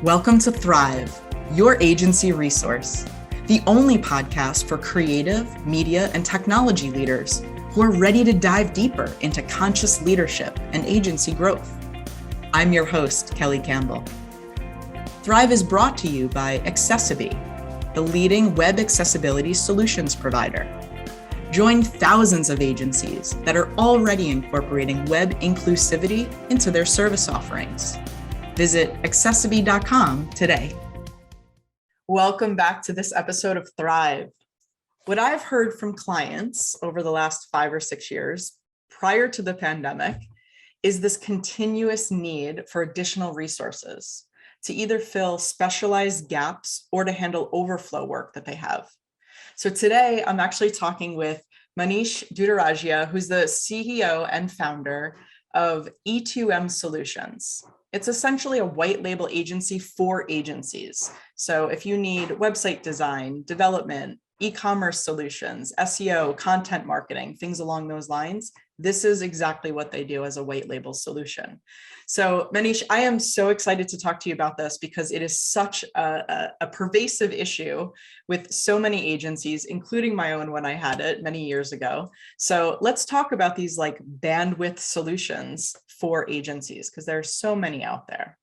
Welcome to Thrive, your agency resource, the only podcast for creative, media, and technology leaders who are ready to dive deeper into conscious leadership and agency growth. I'm your host, Kelly Campbell. Thrive is brought to you by Accessiby, the leading web accessibility solutions provider. Join thousands of agencies that are already incorporating web inclusivity into their service offerings. Visit accessiby.com today. Welcome back to this episode of Thrive. What I've heard from clients over the last 5 or 6 years prior to the pandemic is this continuous need for additional resources to either fill specialized gaps or to handle overflow work that they have. So today I'm actually talking with Manish Dudharejia, who's the CEO and founder of E2M Solutions. It's essentially a white label agency for agencies. So if you need website design, development, e-commerce solutions, SEO, content marketing, things along those lines, this is exactly what they do as a white label solution. So Manish, I am so excited to talk to you about this because it is such a pervasive issue with so many agencies, including my own when I had it many years ago. So let's talk about these like bandwidth solutions for agencies because there are so many out there.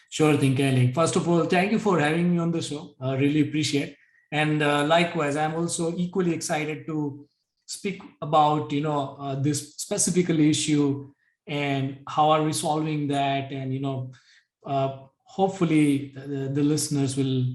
Sure thing, Kelly. First of all, thank you for having me on the show. I really appreciate it. And likewise, I'm also equally excited to speak about this specific issue and how are we solving that, and hopefully the listeners will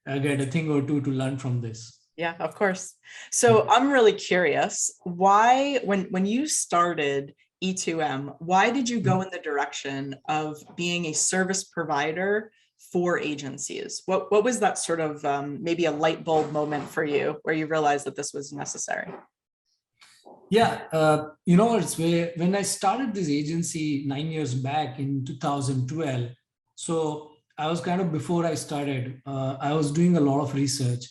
get a thing or two to learn from this. Yeah, of course. So I'm really curious, why when you started E2M, why did you go in the direction of being a service provider for agencies? What was that sort of maybe a light bulb moment for you where you realized that this was necessary? Yeah, it's when I started this agency 9 years back in 2012. So I was kind of before I started, I was doing a lot of research,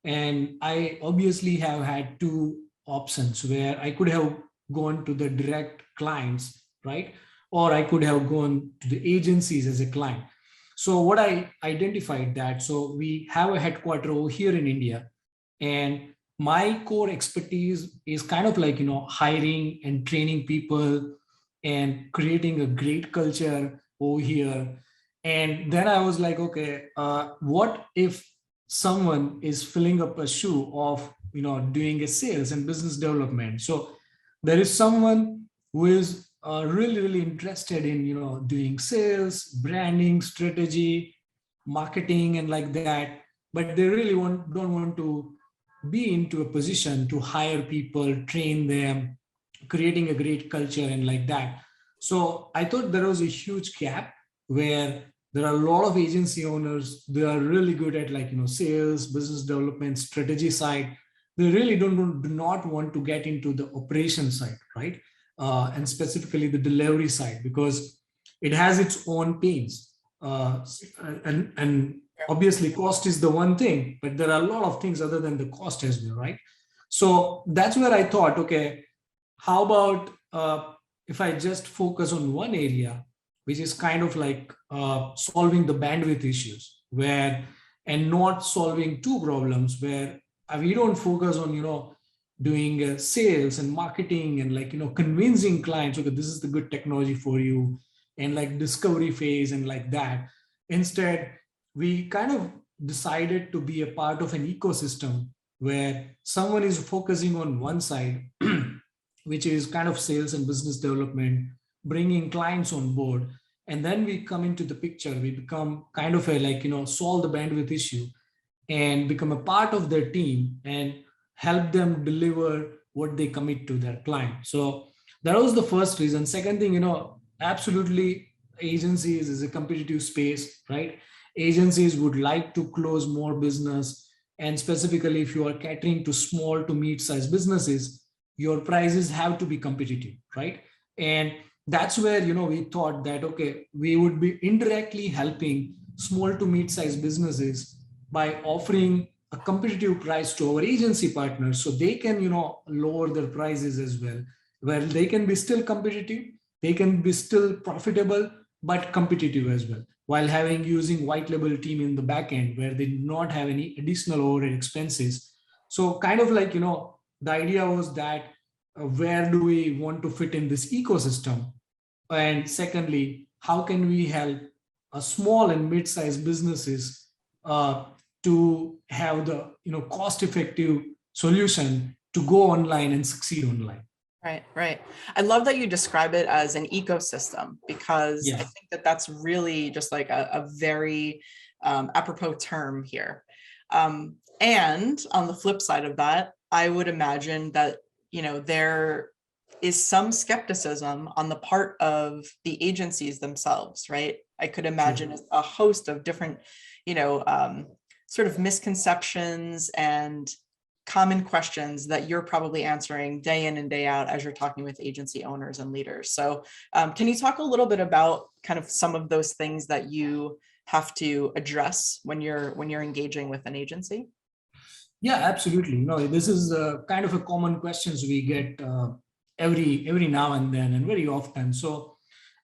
and I obviously have had two options where I could have gone to the direct clients, right? Or I could have gone to the agencies as a client. So what I identified that, so we have a headquarter over here in India, and my core expertise is kind of like, hiring and training people and creating a great culture over here. And then I was like, okay, what if someone is filling up a shoe of, doing a sales and business development? So there is someone who is really, really interested in, doing sales, branding, strategy, marketing, and like that, but they really don't want to be into a position to hire people, train them, creating a great culture and like that. So I thought there was a huge gap where there are a lot of agency owners. They are really good at sales, business development, strategy side. They really do not want to get into the operation side, right? And specifically the delivery side, because it has its own pains. And obviously cost is the one thing, but there are a lot of things other than the cost as well, right? So that's where I thought, okay, how about if I just focus on one area, which is kind of like solving the bandwidth issues, and not solving two problems where we don't focus on, doing sales and marketing and convincing clients, okay, this is the good technology for you, and like discovery phase and like that. Instead, we kind of decided to be a part of an ecosystem where someone is focusing on one side, which is kind of sales and business development, bringing clients on board. And then we come into the picture, we become kind of solve the bandwidth issue and become a part of their team and help them deliver what they commit to their client. So that was the first reason. Second thing, absolutely agencies is a competitive space, right? Agencies would like to close more business, and specifically if you are catering to small to mid-sized businesses, your prices have to be competitive, right? And that's where we thought that, okay, we would be indirectly helping small to mid-sized businesses by offering a competitive price to our agency partners, so they can lower their prices as well, where they can be still competitive, they can be still profitable, but competitive as well, while using white label team in the back end where they did not have any additional overhead expenses. So kind of like, the idea was that where do we want to fit in this ecosystem? And secondly, how can we help small and mid-sized businesses uh, to have the cost-effective solution to go online and succeed online? Right, right. I love that you describe it as an ecosystem, because I think that that's really just like a very apropos term here. And on the flip side of that, I would imagine that, there is some skepticism on the part of the agencies themselves, right? I could imagine a host of different, sort of misconceptions and common questions that you're probably answering day in and day out as you're talking with agency owners and leaders. So can you talk a little bit about kind of some of those things that you have to address when you're engaging with an agency? Yeah, absolutely. No, this is kind of a common questions we get every now and then and very often. So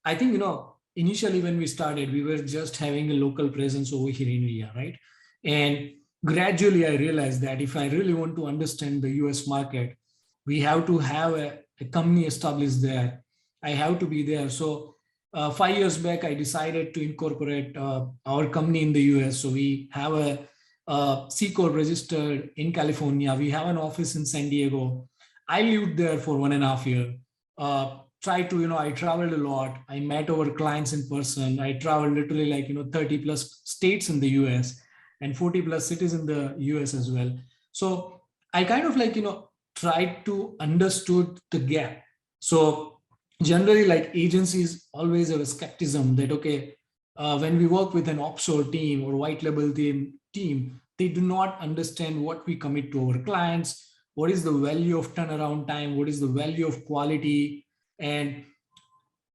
I think, initially when we started, we were just having a local presence over here in India, right? And gradually I realized that if I really want to understand the US market, we have to have a company established there. I have to be there. So 5 years back, I decided to incorporate our company in the US. So we have a C Corp registered in California. We have an office in San Diego. I lived there for 1.5 years. I traveled a lot. I met our clients in person. I traveled literally like, 30 plus states in the US and 40 plus cities in the US as well. So I kind of like, tried to understood the gap. So generally like agencies always have a skepticism that, okay, when we work with an offshore team or white label team, they do not understand what we commit to our clients, what is the value of turnaround time, what is the value of quality, and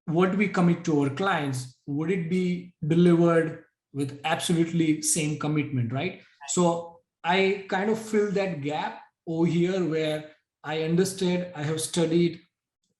what we commit to our clients, would it be delivered with absolutely same commitment, right? So I kind of fill that gap over here where I understood, I have studied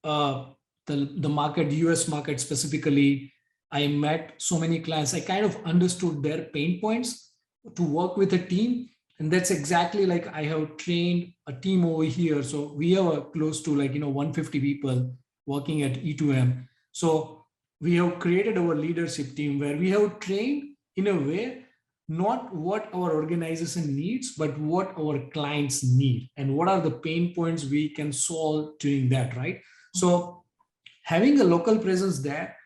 uh, the market, US market specifically. I met so many clients. I kind of understood their pain points to work with a team. And that's exactly like I have trained a team over here. So we have close to like, 150 people working at E2M. So we have created our leadership team where we have trained in a way, not what our organization needs, but what our clients need and what are the pain points we can solve during that, right? So having a local presence there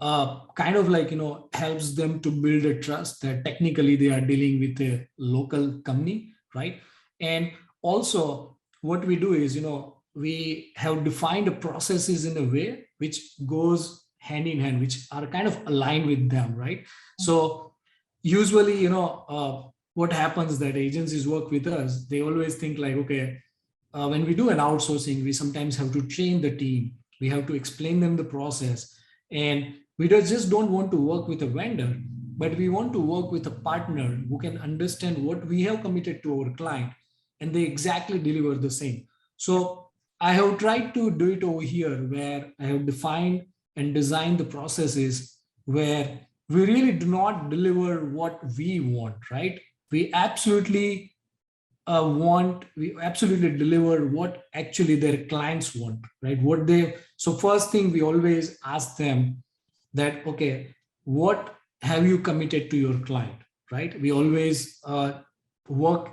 kind of like, helps them to build a trust that technically they are dealing with a local company, right? And also what we do is, we have defined the processes in a way which goes hand in hand, which are kind of aligned with them, right? So usually, what happens that agencies work with us, they always think like, okay, when we do an outsourcing, we sometimes have to train the team. We have to explain them the process. And we just don't want to work with a vendor, but we want to work with a partner who can understand what we have committed to our client and they exactly deliver the same. So I have tried to do it over here where I have defined and designed the processes where we really do not deliver what we want, right? We absolutely we absolutely deliver what actually their clients want, right? So first thing we always ask them that, okay, what have you committed to your client, right? We always work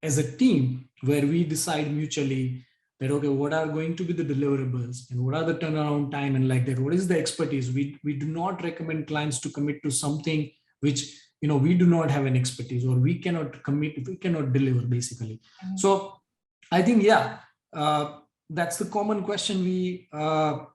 as a team where we decide mutually that, okay, what are going to be the deliverables and what are the turnaround time and like that, what is the expertise? We do not recommend clients to commit to something which, we do not have an expertise or we cannot commit, we cannot deliver basically. So I think, that's the common question we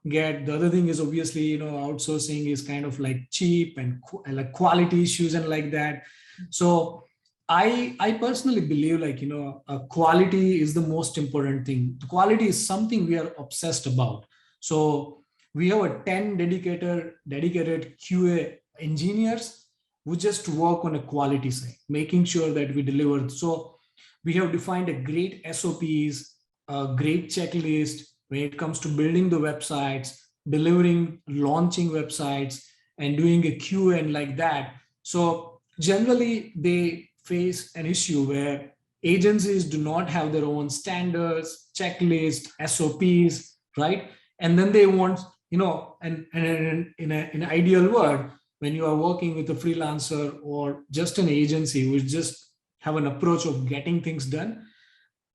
get. The other thing is obviously, outsourcing is kind of like cheap and like quality issues and like that. So I personally believe like, quality is the most important thing. The quality is something we are obsessed about. So we have a 10 dedicated QA engineers who just work on a quality side, making sure that we deliver. So we have defined a great SOPs, a great checklist when it comes to building the websites, delivering, launching websites, and doing a queue and like that. So generally they face an issue where agencies do not have their own standards, checklist, SOPs, right? And then they want, and in an ideal world, when you are working with a freelancer or just an agency which just have an approach of getting things done,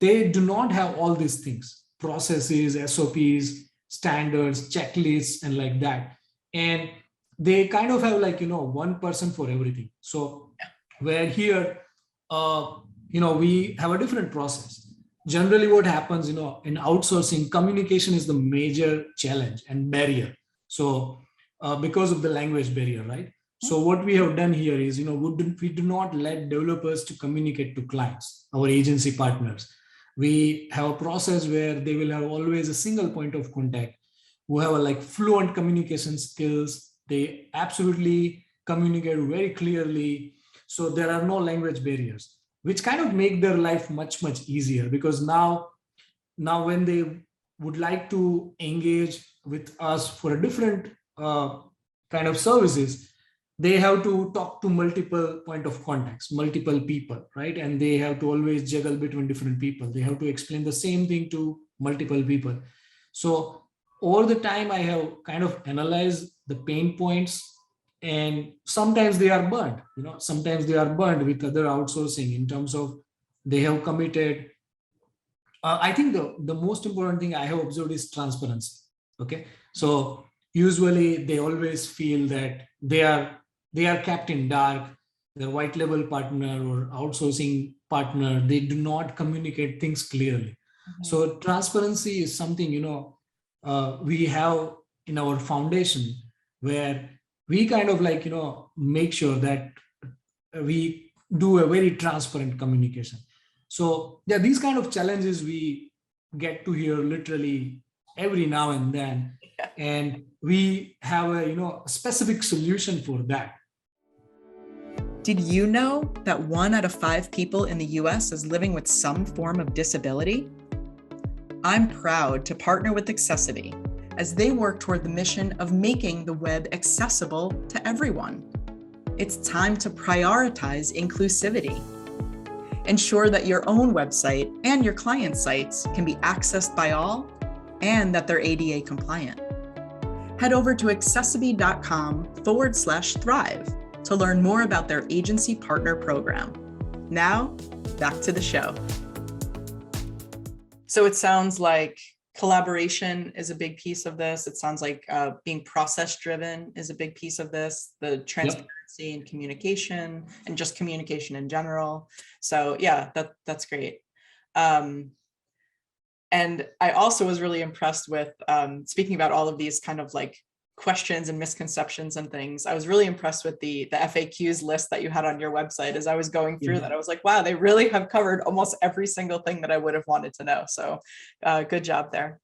they do not have all these things, processes, SOPs, standards, checklists, and like that. And they kind of have like, one person for everything. So where here, we have a different process. Generally what happens, in outsourcing, communication is the major challenge and barrier. So because of the language barrier, right? So what we have done here is, we do not let developers to communicate to clients, our agency partners. We have a process where they will have always a single point of contact who have a like fluent communication skills. They absolutely communicate very clearly. So there are no language barriers, which kind of make their life much, much easier, because now when they would like to engage with us for a different kind of services, they have to talk to multiple point of contacts, multiple people, right? And they have to always juggle between different people. They have to explain the same thing to multiple people. So over the time, I have kind of analyzed the pain points, and sometimes they are burned, sometimes they are burned with other outsourcing in terms of they have committed. I think the most important thing I have observed is transparency. Okay. So usually they always feel that they are kept in dark. Their white label partner or outsourcing partner, they do not communicate things clearly. Mm-hmm. So transparency is something, we have in our foundation, where we kind of like, make sure that we do a very transparent communication. So yeah, these kind of challenges we get to hear literally every now and then. Yeah. And we have a, specific solution for that. Did you know that 1 out of 5 people in the US is living with some form of disability? I'm proud to partner with Accessity as they work toward the mission of making the web accessible to everyone. It's time to prioritize inclusivity. Ensure that your own website and your client sites can be accessed by all and that they're ADA compliant. Head over to accessity.com/thrive to learn more about their agency partner program. Now, back to the show. So it sounds like collaboration is a big piece of this. It sounds like being process-driven is a big piece of this, the transparency and communication, and just communication in general. So yeah, that's great. And I also was really impressed with, speaking about all of these kind of like questions and misconceptions and things, I was really impressed with the FAQs list that you had on your website. As I was going through that, I was like, wow, they really have covered almost every single thing that I would have wanted to know. So good job there.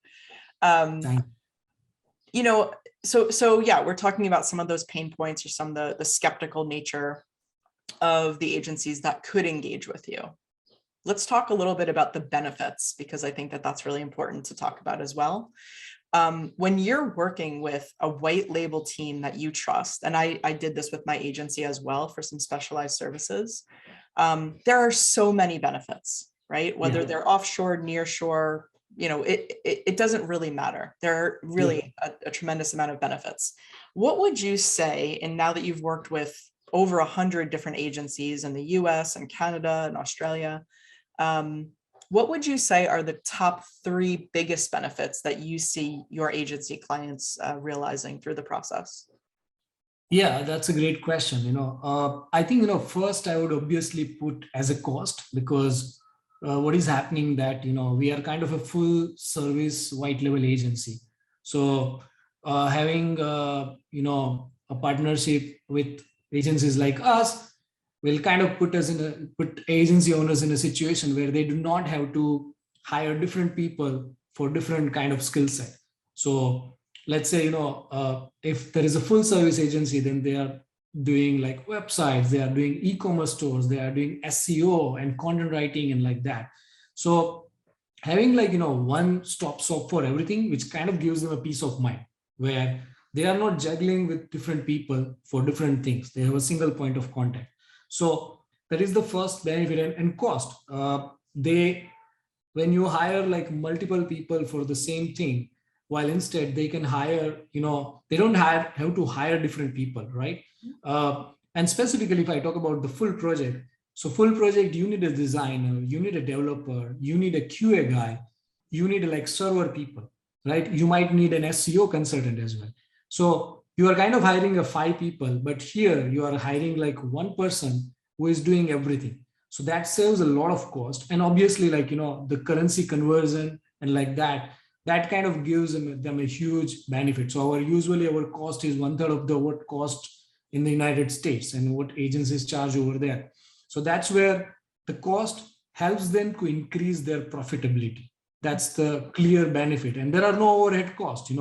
So yeah, we're talking about some of those pain points or some of the skeptical nature of the agencies that could engage with you. Let's talk a little bit about the benefits, because I think that that's really important to talk about as well. When you're working with a white label team that you trust, and I did this with my agency as well for some specialized services, there are so many benefits, right? Whether they're offshore, nearshore, it doesn't really matter. There are really a tremendous amount of benefits. What would you say, and now that you've worked with over 100 different agencies in the US and Canada and Australia, what would you say are the top 3 biggest benefits that you see your agency clients realizing through the process? Yeah, that's a great question. I think, first I would obviously put as a cost, because what is happening that, we are kind of a full service white label agency. So having, a partnership with agencies like us will kind of put agency owners in a situation where they do not have to hire different people for different kind of skill set. So let's say, if there is a full service agency, then they are doing like websites, they are doing e-commerce stores, they are doing SEO and content writing and like that. So having like, one stop shop for everything, which kind of gives them a peace of mind, where They are not juggling with different people for different things. They have a single point of contact. So that is the first benefit. And cost. They When you hire like multiple people for the same thing, while instead they can hire, they don't have to hire different people, right? And specifically, if I talk about the full project, so full project, you need a designer, you need a developer, you need a QA guy, you need like server people, right? You might need an SEO consultant as well. So you are kind of hiring a 5 people, but here you are hiring like one person who is doing everything. So that saves a lot of cost. And obviously, like, the currency conversion and like that kind of gives them a huge benefit. So usually our cost is 1/3 of the what cost in the United States and what agencies charge over there. So that's where the cost helps them to increase their profitability. That's the clear benefit. And there are no overhead costs, and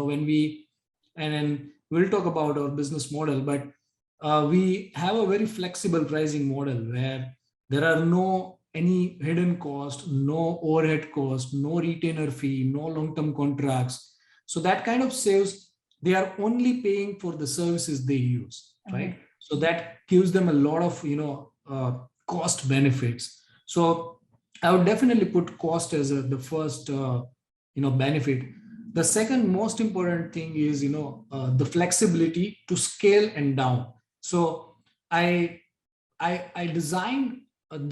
then we'll talk about our business model, but we have a very flexible pricing model where there are no any hidden cost, no overhead cost, no retainer fee, no long-term contracts. So that kind of saves, they are only paying for the services they use, right? So that gives them a lot of, cost benefits. So I would definitely put cost as the first, benefit. The second most important thing is, the flexibility to scale and down. So I designed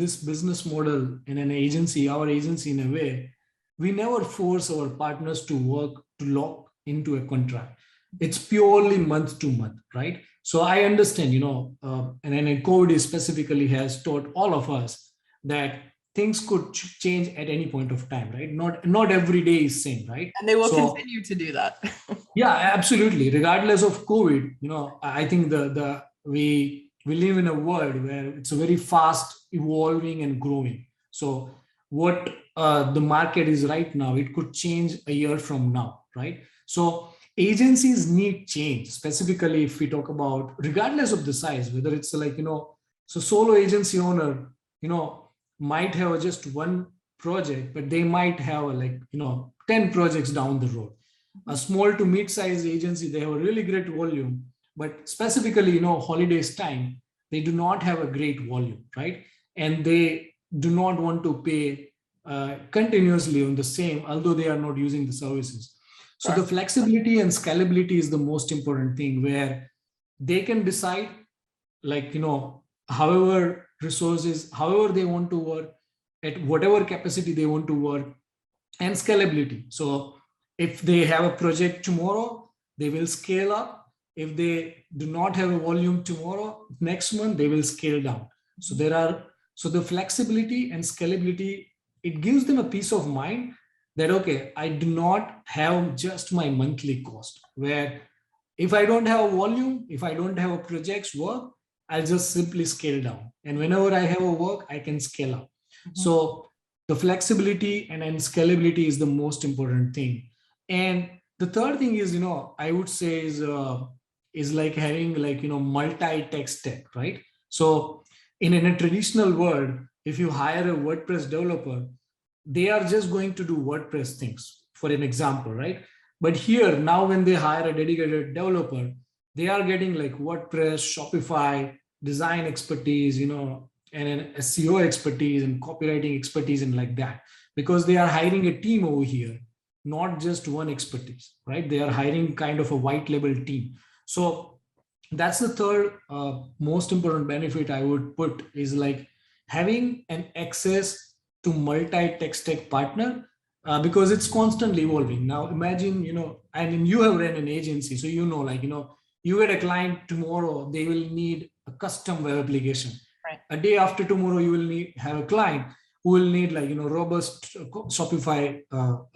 this business model in an agency, our agency, in a way, we never force our partners to lock into a contract. It's purely month to month, right? So I understand, and then COVID specifically has taught all of us that things could change at any point of time, right? Not every day is same, right? And they will continue to do that. Yeah, absolutely. Regardless of COVID, I think we live in a world where it's a very fast evolving and growing. So what the market is right now, it could change a year from now, right? So agencies need change, specifically if we talk about, regardless of the size, whether it's like, so solo agency owner, might have just one project, but they might have like, 10 projects down the road. A small to mid-sized agency, they have a really great volume, but specifically, holidays time, they do not have a great volume, right? And they do not want to pay continuously on the same, although they are not using the services. So the flexibility and scalability is the most important thing, where they can decide, like, however resources, however they want to work, at whatever capacity they want to work, and scalability. So if they have a project tomorrow, they will scale up. If they do not have a volume tomorrow, next month, they will scale down. So the flexibility and scalability, it gives them a peace of mind that, okay, I do not have just my monthly cost, where if I don't have a volume, if I don't have a project's work, I'll just simply scale down. And whenever I have a work, I can scale up. So the flexibility and scalability is the most important thing. And the third thing is, I would say is like having like, multi-tech stack, right? So in a traditional world, if you hire a WordPress developer, they are just going to do WordPress things, for an example, right? But here, now when they hire a dedicated developer, they are getting like WordPress, Shopify, design expertise, and an SEO expertise and copywriting expertise and like that, because they are hiring a team over here, not just one expertise, right? They are hiring kind of a white label team. So that's the third most important benefit I would put, is like having an access to multi-tech stack partner, because it's constantly evolving. Now imagine, I mean, you have ran an agency, so like, you get a client tomorrow, they will need a custom web application. Right. A day after tomorrow, you will have a client who will need like, robust Shopify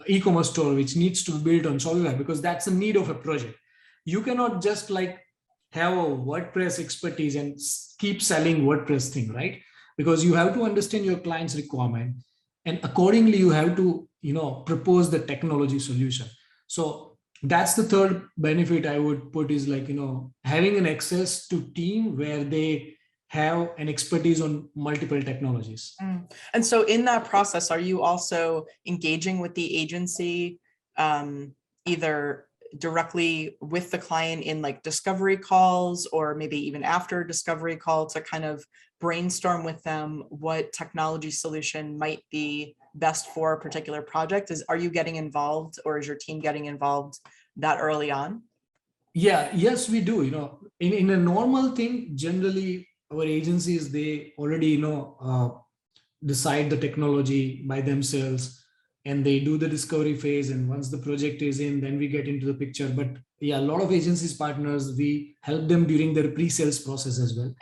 e-commerce store, which needs to be built on Shopify, because that's the need of a project. You cannot just like have a WordPress expertise and keep selling WordPress thing, right? Because you have to understand your client's requirement, and accordingly you have to, propose the technology solution. So that's the third benefit I would put, is like, having an access to team where they have an expertise on multiple technologies. And so in that process, are you also engaging with the agency, either directly with the client in like discovery calls, or maybe even after discovery call, to kind of brainstorm with them what technology solution might be best for a particular project? Are you getting involved, or is your team getting involved that early on? Yeah, yes, we do. In a normal thing, generally our agencies, they already, decide the technology by themselves, and they do the discovery phase. And once the project is in, then we get into the picture. But yeah, a lot of agencies partners, we help them during their pre-sales process as well,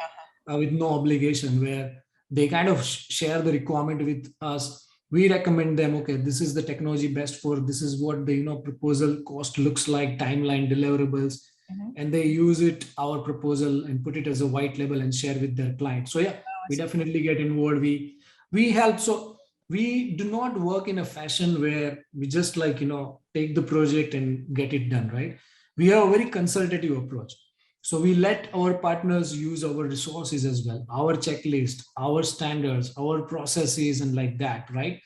with no obligation, where they kind of share the requirement with us. We recommend them, okay, this is the technology best for, this is what the proposal cost looks like, timeline, deliverables, and they use it, our proposal, and put it as a white label and share with their client. So yeah, we definitely get involved. We help. So we do not work in a fashion where we just like take the project and get it done, right? We have a very consultative approach. So we let our partners use our resources as well, our checklist, our standards, our processes, and like that, right?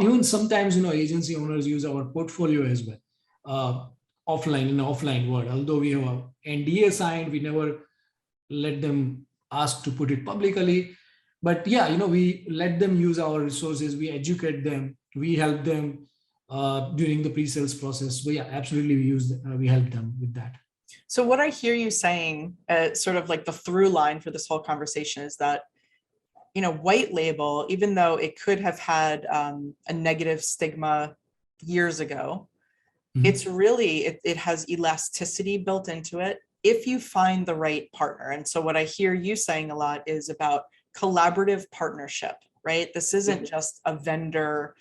Even sometimes, agency owners use our portfolio as well, offline, in an offline world. Although we have a NDA signed, we never let them ask to put it publicly. But yeah, we let them use our resources, we educate them, we help them during the pre-sales process. So yeah, absolutely, we help them with that. So what I hear you saying, sort of like the through line for this whole conversation, is that, white label, even though it could have had a negative stigma years ago, it's really, it has elasticity built into it if you find the right partner. And so what I hear you saying a lot is about collaborative partnership, right? This isn't just a vendor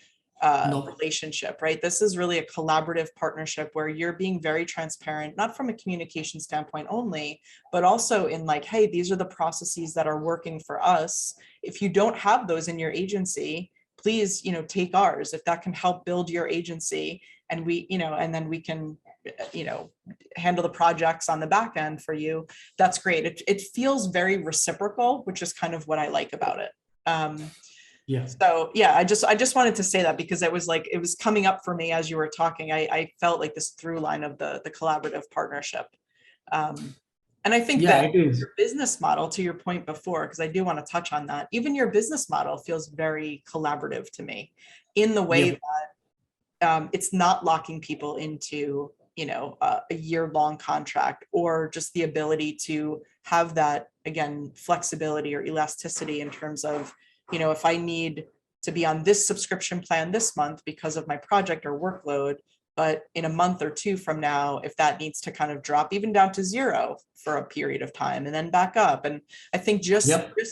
relationship, right? This is really a collaborative partnership where you're being very transparent, not from a communication standpoint only, but also in like, hey, these are the processes that are working for us. If you don't have those in your agency, please, take ours if that can help build your agency. And we, and then we can, handle the projects on the back end for you. That's great. It feels very reciprocal, which is kind of what I like about it. Yeah. So yeah, I just wanted to say that because it was coming up for me as you were talking. I felt like this through line of the collaborative partnership. And I think that your business model, to your point before, because I do want to touch on that, even your business model feels very collaborative to me in the way that it's not locking people into, a year-long contract, or just the ability to have that, again, flexibility or elasticity in terms of, if I need to be on this subscription plan this month because of my project or workload, but in a month or two from now, if that needs to kind of drop even down to zero for a period of time and then back up. And I think just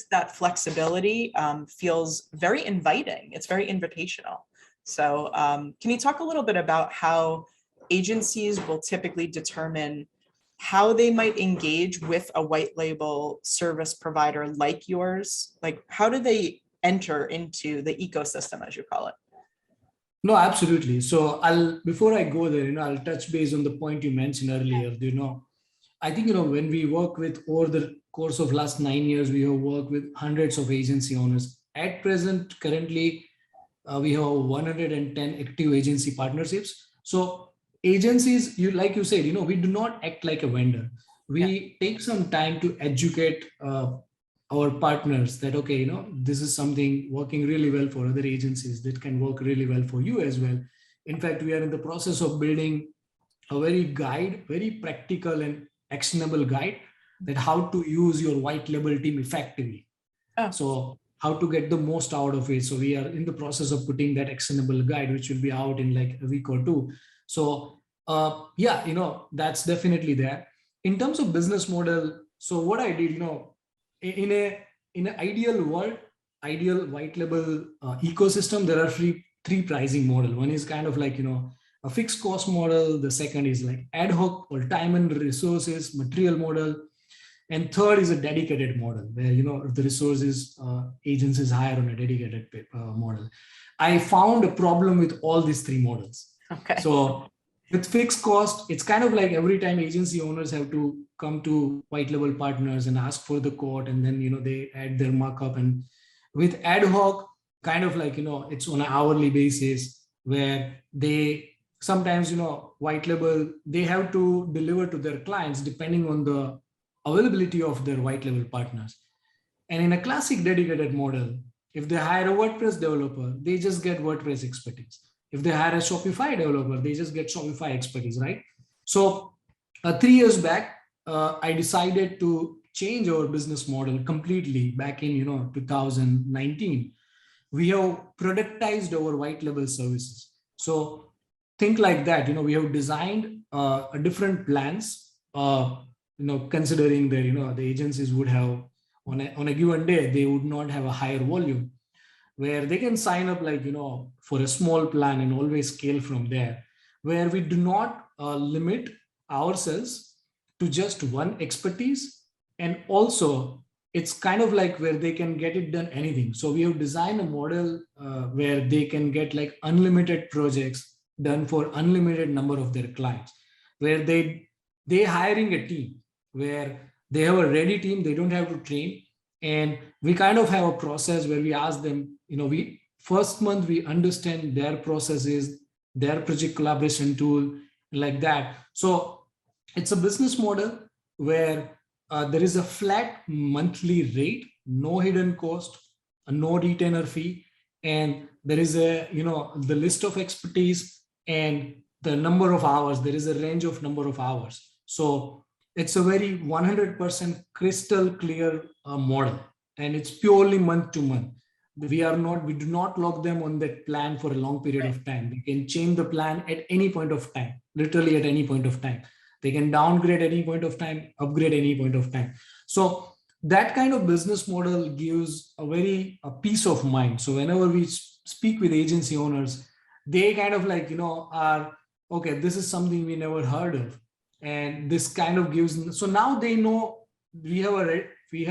that flexibility feels very inviting. It's very invitational. So can you talk a little bit about how agencies will typically determine how they might engage with a white label service provider like yours? Like, how do they enter into the ecosystem, as you call it? No, absolutely. So before I go there, I'll touch base on the point you mentioned earlier. I think, when we work with, over the course of last 9 years, we have worked with hundreds of agency owners. At present, currently, we have 110 active agency partnerships. So agencies, like you said, we do not act like a vendor. We take some time to educate our partners that, okay, this is something working really well for other agencies that can work really well for you as well. In fact, we are in the process of building a very practical and actionable guide that how to use your white label team effectively. So how to get the most out of it. So we are in the process of putting that actionable guide, which will be out in like a week or two. So that's definitely there. In terms of business model, so what I did, in an ideal world, ideal white label ecosystem, there are three pricing model. One is kind of like, a fixed cost model. The second is like ad hoc or time and resources material model. And third is a dedicated model where, the resources agencies hire on a dedicated model. I found a problem with all these three models. Okay. So with fixed cost, it's kind of like every time agency owners have to come to white label partners and ask for the quote, and then, they add their markup. And with ad hoc, kind of like, it's on an hourly basis where they sometimes, white label, they have to deliver to their clients depending on the availability of their white label partners. And in a classic dedicated model, if they hire a WordPress developer, they just get WordPress expertise. If they hire a Shopify developer, they just get Shopify expertise, right? So 3 years back, I decided to change our business model completely back in 2019. We have productized our white label services. So think like that. We have designed a different plans. Considering that the agencies would have on a given day, they would not have a higher volume, where they can sign up for a small plan and always scale from there, where we do not limit ourselves to just one expertise. And also it's kind of like where they can get it done anything. So we have designed a model where they can get like unlimited projects done for unlimited number of their clients, where they hiring a team where they have a ready team, they don't have to train. And we kind of have a process where we ask them, we first month we understand their processes, their project collaboration tool, like that. So it's a business model where there is a flat monthly rate, no hidden cost, no retainer fee, and there is the list of expertise and the number of hours. There is a range of number of hours. So it's a very 100% crystal clear model, and it's purely month to month. We do not lock them on that plan for a long period of time. They can change the plan at any point of time, literally at any point of time. They can downgrade at any point of time, upgrade any point of time. So that kind of business model gives a peace of mind. So whenever we speak with agency owners, they kind of are, okay, this is something we never heard of. And this kind of gives, so now they know we have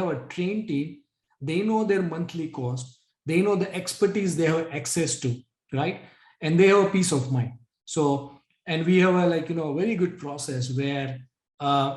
a trained team. They know their monthly cost. They know the expertise they have access to, right? And they have a peace of mind. So, and we have a very good process where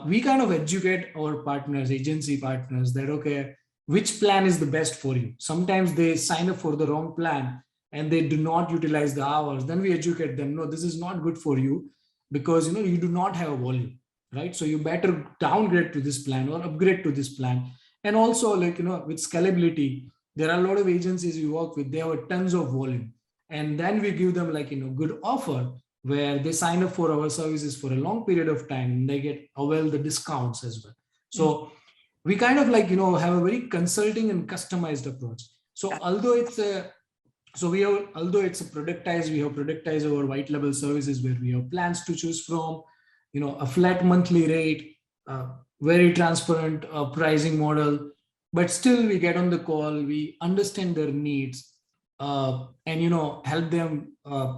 we kind of educate our partners, agency partners, that, okay, which plan is the best for you? Sometimes they sign up for the wrong plan and they do not utilize the hours. Then we educate them, no, this is not good for you, because you do not have a volume, right? So you better downgrade to this plan or upgrade to this plan. And also with scalability, there are a lot of agencies we work with, they have tons of volume, and then we give them good offer where they sign up for our services for a long period of time and they get the discounts as well. So we kind of have a very consulting and customized approach. So although it's a productized, we have productized our white label services where we have plans to choose from, a flat monthly rate, very transparent pricing model, but still we get on the call, we understand their needs, and help them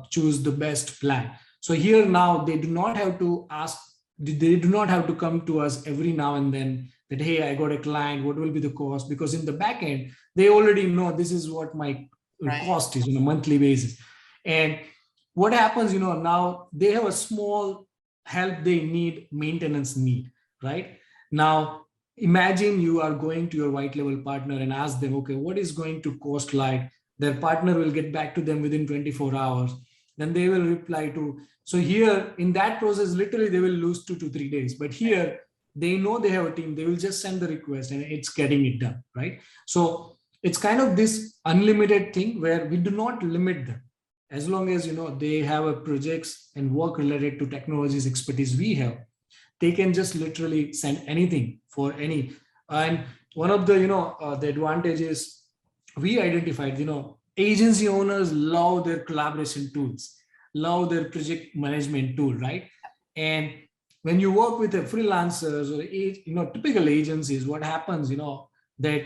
choose the best plan. So here now they do not have to come to us every now and then that, hey, I got a client, what will be the cost? Because in the back end, they already know this is what my cost is on a monthly basis. And what happens, now they have a small help they need, maintenance need, right? Now, imagine you are going to your white label partner and ask them, okay, what is going to cost? Their partner will get back to them within 24 hours. Then they will reply to, so here in that process, literally they will lose 2 to 3 days. But here they know they have a team, they will just send the request and it's getting it done, right? So it's kind of this unlimited thing where we do not limit them. As long as, they have a projects and work related to technologies expertise we have, they can just literally send anything for any. And one of the, the advantages we identified, agency owners love their collaboration tools, love their project management tool, right? And when you work with a freelancers or, typical agencies, what happens, that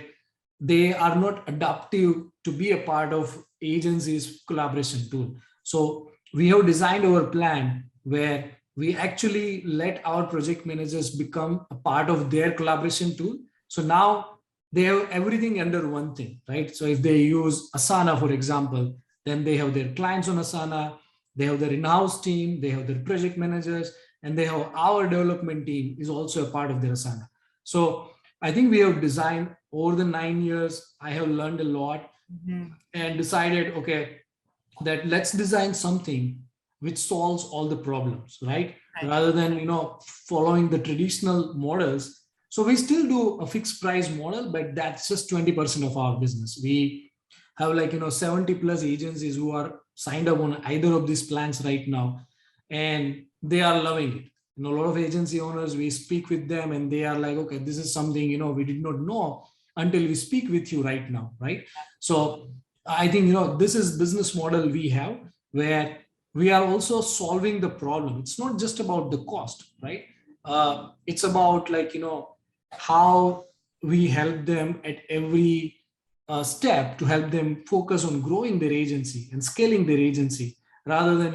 they are not adaptive to be a part of agency's collaboration tool. So we have designed our plan where we actually let our project managers become a part of their collaboration tool. So now they have everything under one thing, right? So if they use Asana, for example, then they have their clients on Asana, they have their in-house team, they have their project managers, and they have our development team is also a part of their Asana. So I think we have designed over the 9 years, I have learned a lot and decided, okay, that let's design something which solves all the problems, right? Rather than, following the traditional models. So we still do a fixed price model, but that's just 20% of our business. We have 70 plus agencies who are signed up on either of these plans right now, and they are loving it. A lot of agency owners, we speak with them and they are like, okay, this is something, we did not know until we speak with you right now, right? So I think, this is business model we have, where we are also solving the problem. It's not just about the cost, right? It's about how we help them at every step to help them focus on growing their agency and scaling their agency, rather than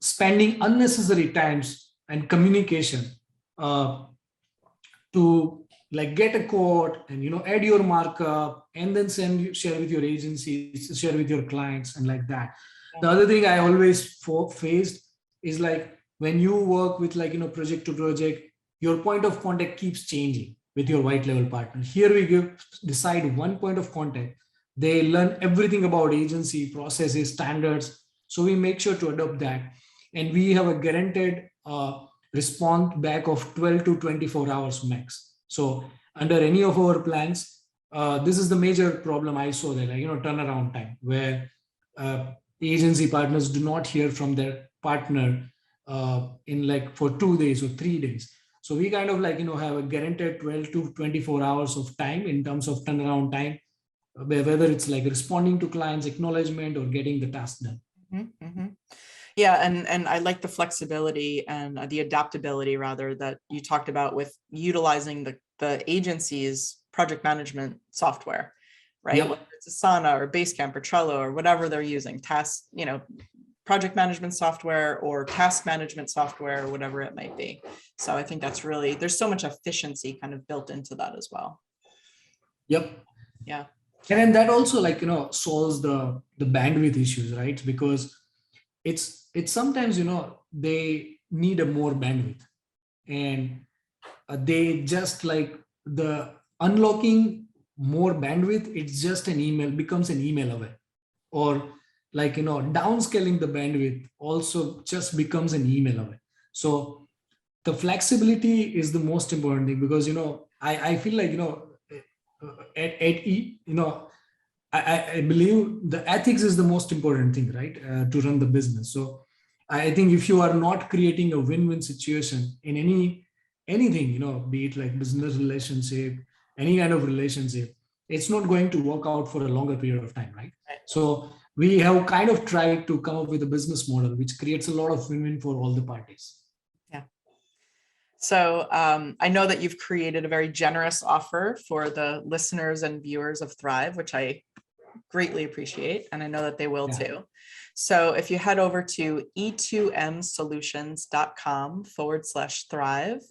spending unnecessary times and communication to get a quote and add your markup and then share with your agencies, share with your clients, and like that. The other thing I always faced is when you work with project to project, your point of contact keeps changing with your white level partner. Here we decide one point of contact. They learn everything about agency processes, standards. So we make sure to adopt that. And we have a guaranteed response back of 12 to 24 hours max. So under any of our plans, this is the major problem I saw there, turnaround time, where agency partners do not hear from their partner in for 2 days or 3 days. So we kind of have a guaranteed 12 to 24 hours of time in terms of turnaround time, whether it's responding to clients' acknowledgement or getting the task done. Mm-hmm, mm-hmm. Yeah, and I like the flexibility and the adaptability rather that you talked about with utilizing the agency's project management software, right? Yep. Whether it's Asana or Basecamp or Trello or whatever they're using, project management software or task management software or whatever it might be. So I think that's really, there's so much efficiency kind of built into that as well. Yep. Yeah. And then that also solves the bandwidth issues, right? Because it's sometimes, they need a more bandwidth, and they just the unlocking more bandwidth, it's just an email, becomes an email away, or downscaling the bandwidth also just becomes an email away. So the flexibility is the most important thing, because I feel I believe the ethics is the most important thing, right? To run the business. So I think if you are not creating a win-win situation in anything, be it business relationship, any kind of relationship, it's not going to work out for a longer period of time, right? So we have kind of tried to come up with a business model which creates a lot of win-win for all the parties. Yeah. So I know that you've created a very generous offer for the listeners and viewers of Thrive, which I greatly appreciate, and I know that they will too. So if you head over to e2msolutions.com/thrive,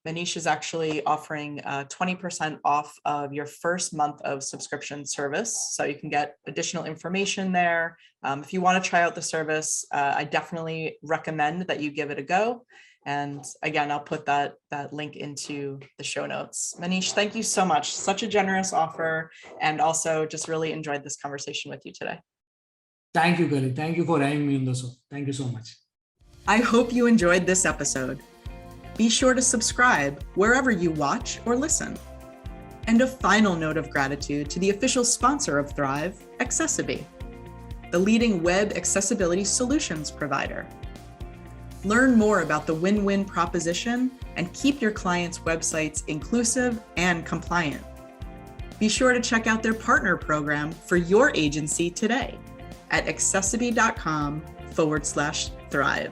Manish is actually offering 20% off of your first month of subscription service. So you can get additional information there. If you want to try out the service, I definitely recommend that you give it a go. And again, I'll put that link into the show notes. Manish, thank you so much. Such a generous offer, and also just really enjoyed this conversation with you today. Thank you, Kali. Thank you for having me on the show. Thank you so much. I hope you enjoyed this episode. Be sure to subscribe wherever you watch or listen. And a final note of gratitude to the official sponsor of Thrive, Accessiby, the leading web accessibility solutions provider. Learn more about the win-win proposition and keep your clients' websites inclusive and compliant. Be sure to check out their partner program for your agency today at accessiby.com/thrive.